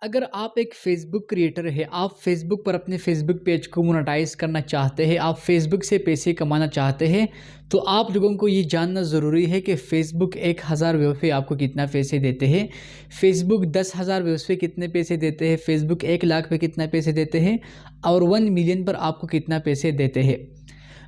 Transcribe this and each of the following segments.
अगर आप एक फेसबुक क्रिएटर है, आप फेसबुक पर अपने फेसबुक पेज को मोनेटाइज करना चाहते हैं, आप फेसबुक से पैसे कमाना चाहते हैं, तो आप लोगों को ये जानना ज़रूरी है कि फेसबुक 1000 व्यूज़ पे आपको कितना पैसे देते हैं, फेसबुक 10,000 व्यूज़ पे कितने पैसे देते हैं, फेसबुक 1 लाख पे कितना पैसे देते हैं और 1 मिलियन पर आपको कितना पैसे देते हैं।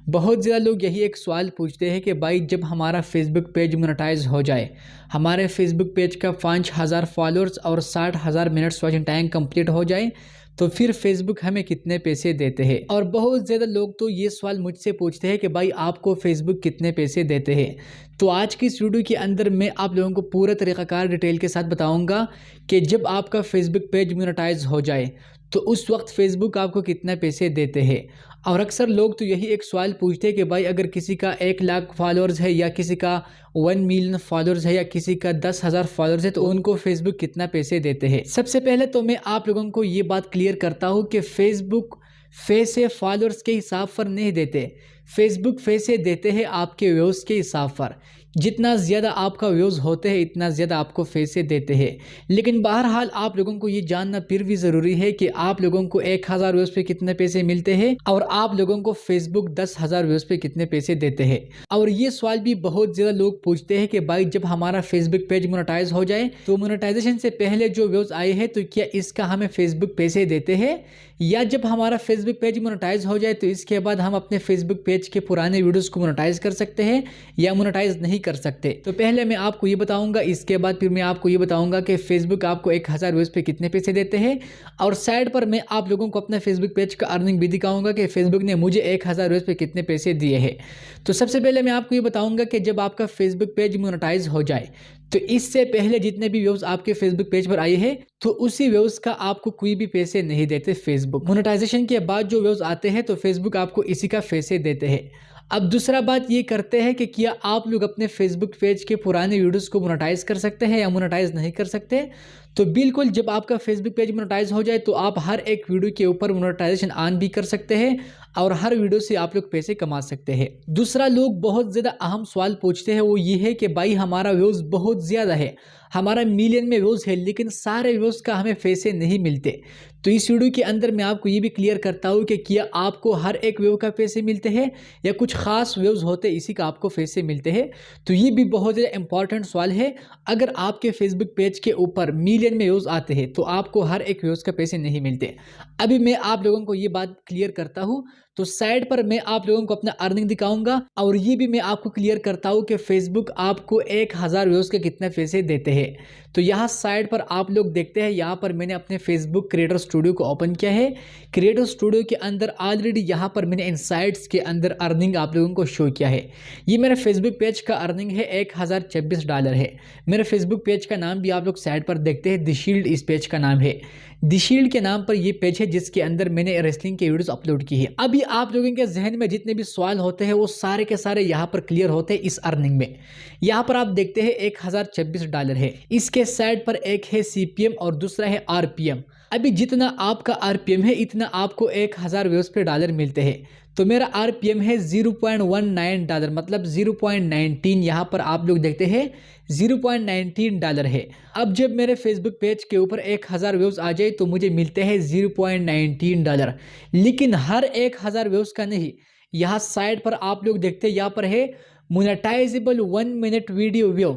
बहुत ज़्यादा लोग यही एक सवाल पूछते हैं कि भाई जब हमारा फेसबुक पेज मोनेटाइज हो जाए, हमारे फेसबुक पेज का 5000 फॉलोअर्स और 60,000 मिनट्स वॉचिंग टाइम कंप्लीट हो जाए, तो फिर फेसबुक हमें कितने पैसे देते हैं। और बहुत ज़्यादा लोग तो ये सवाल मुझसे पूछते हैं कि भाई आपको फेसबुक कितने पैसे देते हैं। तो आज की इस वीडियो के अंदर मैं आप लोगों को पूरा तरीक़ाकार डिटेल के साथ बताऊंगा कि जब आपका फेसबुक पेज मोनेटाइज हो जाए तो उस वक्त फेसबुक आपको कितना पैसे देते हैं। और अक्सर लोग तो यही एक सवाल पूछते हैं कि भाई अगर किसी का 1 लाख फॉलोअर्स है या किसी का 1 मिलियन फॉलोअर्स है या किसी का 10,000 फॉलोअर्स है तो उनको फेसबुक कितना पैसे देते हैं। सबसे पहले तो मैं आप लोगों को ये बात क्लियर करता हूँ कि फेसबुक पैसे फॉलोअर्स के हिसाब पर नहीं देते, फेसबुक पैसे देते हैं आपके व्यूज़ के हिसाब पर। जितना ज़्यादा आपका व्यूज़ होते हैं इतना ज़्यादा आपको पैसे देते हैं। लेकिन बहरहाल आप लोगों को ये जानना फिर भी ज़रूरी है कि आप लोगों को 1000 व्यूज़ पे कितने पैसे मिलते हैं और आप लोगों को फेसबुक 10,000 व्यूज़ पे कितने पैसे देते हैं। और ये सवाल भी बहुत ज़्यादा लोग पूछते हैं कि भाई जब हमारा फेसबुक पेज मोनेटाइज हो जाए तो मोनेटाइजेशन से पहले जो व्यूज़ आए हैं तो क्या इसका हमें फेसबुक पैसे देते हैं, या जब हमारा फेसबुक पेज मोनेटाइज हो जाए तो इसके बाद हम अपने फेसबुक पेज के पुराने वीडियोस को मोनेटाइज कर सकते हैं या मोनेटाइज नहीं कर सकते। तो पहले मैं आपको ये बताऊंगा, इसके बाद फिर मैं आपको ये बताऊंगा कि फेसबुक आपको 1000 व्यूज़ पे कितने पैसे देते हैं। और साइड पर मैं आप लोगों को अपना फेसबुक पेज का अर्निंग भी दिखाऊंगा कि फेसबुक ने मुझे 1000 व्यूज़ पे कितने पैसे दिए हैं। तो सबसे पहले मैं आपको ये बताऊंगा कि जब आपका फेसबुक पेज मोनेटाइज हो जाए तो इससे पहले जितने भी व्यूज़ आपके फेसबुक पेज पर आए हैं तो उसी व्यूज़ का आपको कोई भी पैसे नहीं देते फेसबुक। मोनेटाइजेशन के बाद जो व्यूज़ आते हैं तो फेसबुक आपको इसी का पैसे देते हैं। अब दूसरा बात ये करते हैं कि क्या आप लोग अपने फेसबुक पेज के पुराने वीडियोस को मोनेटाइज कर सकते हैं या मोनेटाइज नहीं कर सकते। तो बिल्कुल जब आपका फेसबुक पेज मोनेटाइज हो जाए तो आप हर एक वीडियो के ऊपर मोनेटाइजेशन ऑन भी कर सकते हैं और हर वीडियो से आप लोग पैसे कमा सकते हैं। दूसरा लोग बहुत ज़्यादा अहम सवाल पूछते हैं वो ये है कि भाई हमारा व्यूज़ बहुत ज़्यादा है, हमारा मिलियन में व्यूज़ है लेकिन सारे व्यूज़ का हमें पैसे नहीं मिलते। तो इस वीडियो के अंदर मैं आपको ये भी क्लियर करता हूँ कि क्या आपको हर एक व्यू का पैसे मिलते हैं या कुछ खास व्यूज़ होते इसी का आपको पैसे मिलते हैं। तो ये भी बहुत ज़्यादा इंपॉर्टेंट सवाल है। अगर आपके फेसबुक पेज के ऊपर मिलियन में व्यूज़ आते हैं तो आपको हर एक व्यूज़ का पैसे नहीं मिलते। अभी मैं आप लोगों को ये बात क्लियर करता हूँ। तो साइड पर मैं आप लोगों को अपना अर्निंग दिखाऊंगा और ये भी मैं आपको क्लियर करता हूँ कि फेसबुक आपको 1000 व्यूज़ के कितने पैसे देते हैं। तो यहाँ साइड पर आप लोग देखते हैं, यहाँ पर मैंने अपने फेसबुक क्रिएटर स्टूडियो को ओपन किया है। क्रिएटर स्टूडियो के अंदर ऑलरेडी यहाँ पर मैंने इनसाइट्स के अंदर अर्निंग आप लोगों को शो किया है। ये मेरा फेसबुक पेज का अर्निंग है, $1026 है। मेरे फेसबुक पेज का नाम भी आप लोग साइड पर देखते हैं, द शील्ड इस पेज का नाम है। द शील्ड के नाम पर ये पेज है जिसके अंदर मैंने रेसलिंग के वीडियोस अपलोड की है। अभी आप लोगों के जहन में जितने भी सवाल होते हैं वो सारे के सारे यहाँ पर क्लियर होते हैं इस अर्निंग में। यहाँ पर आप देखते हैं $1026 है। इसके साइड पर एक है CPM और दूसरा है RPM। अभी जितना आपका RPM है इतना आपको 1000 व्यूज़ पे डॉलर मिलते हैं। तो मेरा RPM है $0.19, मतलब 0.19। यहाँ पर आप लोग देखते हैं $0.19 है। अब जब मेरे फेसबुक पेज के ऊपर 1000 व्यूज़ आ जाए तो मुझे मिलते हैं $0.19। लेकिन हर 1000 व्यूज़ का नहीं, यहाँ साइड पर आप लोग देखते हैं, यहाँ पर है मोनेटाइजेबल 1 मिनट वीडियो व्यू।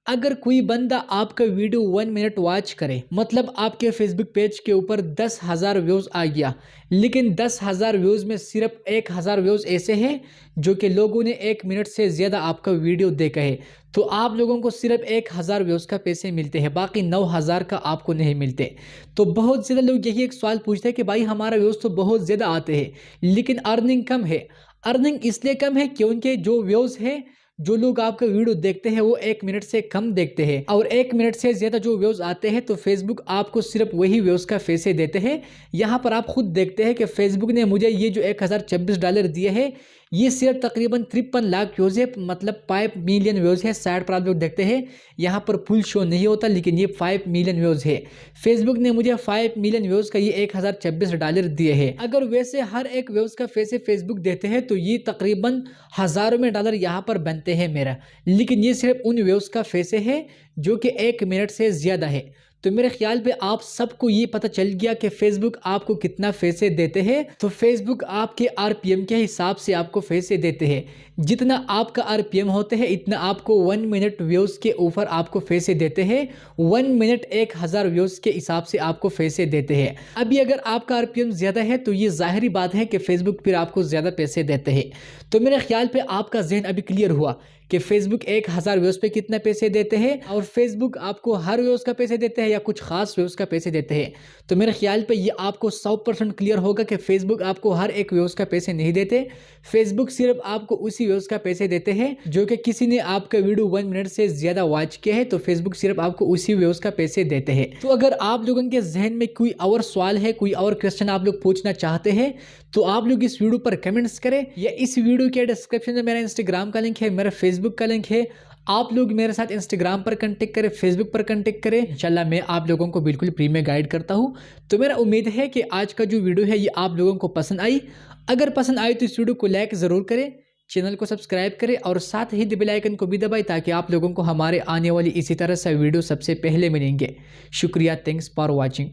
अगर कोई बंदा आपका वीडियो 1 मिनट वॉच करे, मतलब आपके फेसबुक पेज के ऊपर 10,000 व्यूज़ आ गया, लेकिन 10,000 व्यूज़ में सिर्फ 1000 व्यूज़ ऐसे हैं जो कि लोगों ने 1 मिनट से ज़्यादा आपका वीडियो देखा है, तो आप लोगों को सिर्फ 1000 व्यूज़ का पैसे मिलते हैं, बाकी 9000 का आपको नहीं मिलते। तो बहुत ज़्यादा लोग यही एक सवाल पूछते हैं कि भाई हमारा व्यूज़ तो बहुत ज़्यादा आते हैं लेकिन अर्निंग कम है। अर्निंग इसलिए कम है क्योंकि जो व्यूज़ है, जो लोग आपका वीडियो देखते हैं वो 1 मिनट से कम देखते हैं और 1 मिनट से ज़्यादा जो व्यूज़ आते हैं तो फेसबुक आपको सिर्फ वही व्यूज़ का पैसे देते हैं। यहाँ पर आप खुद देखते हैं कि फेसबुक ने मुझे ये जो $1026 दिए हैं ये सिर्फ तकरीबन 53 लाख व्यूज़ है, मतलब 5 मिलियन व्यूज़ है। साइड पर आप लोग देखते हैं यहाँ पर फुल शो नहीं होता लेकिन ये 5 मिलियन व्यूज़ है। फेसबुक ने मुझे 5 मिलियन व्यूज़ का ये $1026 दिए हैं। अगर वैसे हर एक व्यूज़ का पैसे फेसबुक देते हैं तो ये तकरीबन हज़ारों में डॉलर यहाँ पर बनते हैं मेरा, लेकिन ये सिर्फ उन व्यूज़ का पैसे है जो कि 1 मिनट से ज़्यादा है। तो मेरे ख्याल पे आप सबको ये पता चल गया कि फेसबुक आपको कितना पैसे देते हैं। तो फेसबुक आपके आरपीएम के हिसाब से आपको पैसे देते हैं। जितना आपका आरपीएम होते हैं इतना आपको 1 मिनट व्यूज के ऊपर आपको पैसे देते हैं। 1 मिनट 1000 व्यूज के हिसाब से आपको पैसे देते हैं। अभी अगर आपका आरपीएम ज्यादा है तो ये जाहिर बात है कि फेसबुक फिर आपको ज्यादा पैसे देते हैं। तो मेरे ख्याल पे आपका जहन अभी क्लियर हुआ कि फेसबुक 1000 व्यूज पे कितना पैसे देते हैं और फेसबुक आपको हर व्यूज का पैसे देते हैं या कुछ खास व्यूज का पैसे देते हैं। तो मेरे ख्याल पे ये आपको 100% क्लियर होगा कि फेसबुक आपको हर एक व्यूज का पैसे नहीं देते। फेसबुक सिर्फ आपको उसी व्यूज का पैसे देते हैं जो कि किसी ने आपका वीडियो 1 मिनट से ज्यादा वॉच किया है, तो फेसबुक सिर्फ आपको उसी व्यूज का पैसे देते हैं। तो अगर आप लोगों के जहन में कोई और सवाल है, कोई और क्वेश्चन आप लोग पूछना चाहते हैं, तो आप लोग इस वीडियो पर कमेंट्स करें या इस वीडियो के डिस्क्रिप्शन में मेरा इंस्टाग्राम का लिंक है, मेरा फेसबुक का लिंक है। आप लोग मेरे साथ इंस्टाग्राम पर कांटेक्ट करें, फेसबुक पर कांटेक्ट करें। इंशाल्लाह मैं आप लोगों को बिल्कुल फ्री में गाइड करता हूं। तो मेरा उम्मीद है कि आज का जो वीडियो है ये आप लोगों को पसंद आई। अगर पसंद आई तो इस वीडियो को लाइक ज़रूर करें, चैनल को सब्सक्राइब करें और साथ ही बेल आइकन को भी दबाएं ताकि आप लोगों को हमारे आने वाली इसी तरह से वीडियो सबसे पहले मिलेंगे। शुक्रिया, थैंक्स फॉर वॉचिंग।